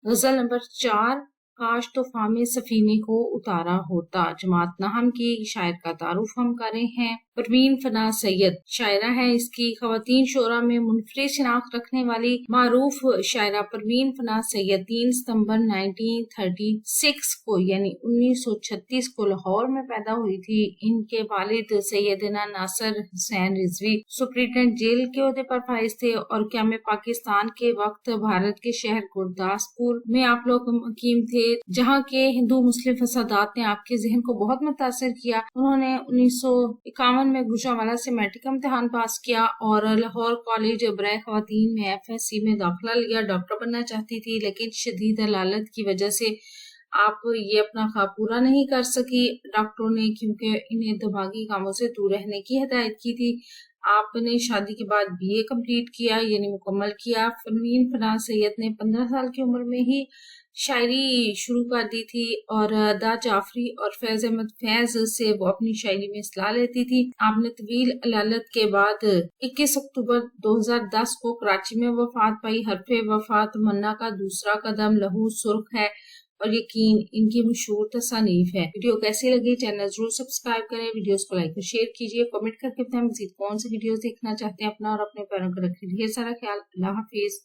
غزل number 4، کاش تو فام سفینے کو اتارا ہوتا۔ جماعت نہم کی شاعر کا تعارف ہم کر رہے ہیں۔ پروین فنا سید شاعرہ ہے۔ اس کی خواتین شعراء میں منفرد شناخت رکھنے والی معروف شاعرہ پروین فنا سید 3 ستمبر 1936 کو یعنی 1936 کو لاہور میں پیدا ہوئی تھی۔ ان کے والد سیدنا ناصر حسین رضوی سپرنٹنڈنٹ جیل کے عہدے پر فائز تھے اور قیام پاکستان کے وقت بھارت کے شہر گرداسپور میں آپ لوگ مقیم تھے، جہاں کے ہندو مسلم فسادات نے آپ کے ذہن کو بہت متاثر کیا۔ انہوں نے 1951 میں گوجرانوالہ سے میٹرک کا امتحان پاس کیا اور لاہور کالج برائے خواتین میں FSc میں داخلہ لیا۔ ڈاکٹر بننا چاہتی تھی لیکن شدید علالت کی وجہ سے آپ یہ اپنا خواب پورا نہیں کر سکی۔ ڈاکٹروں نے کیونکہ انہیں دماغی کاموں سے دور رہنے کی ہدایت کی تھی۔ آپ نے شادی کے بعد BA کمپلیٹ کیا یعنی مکمل کیا۔ پروین فنا سید نے 15 سال کی عمر میں ہی شاعری شروع کر دی تھی اور دا جعفری اور فیض احمد فیض سے وہ اپنی شاعری میں اصلاح لیتی تھی۔ آپ نے طویل علالت کے بعد 21 اکتوبر 2010 کو کراچی میں وفات پائی۔ حرف وفات تمنا کا دوسرا قدم، لہو سرخ ہے اور یقین ان کی مشہور تصانیف ہے۔ ویڈیو کیسی لگی چینل ضرور سبسکرائب کریں، ویڈیوز کو لائک اور شیئر کیجیے، کمنٹ کر کے بتائیں مزید کون سی ویڈیوز دیکھنا چاہتے ہیں۔ اپنا اور اپنے پیروں کو رکھیں ڈھیر سارا خیال۔ اللہ حافظ۔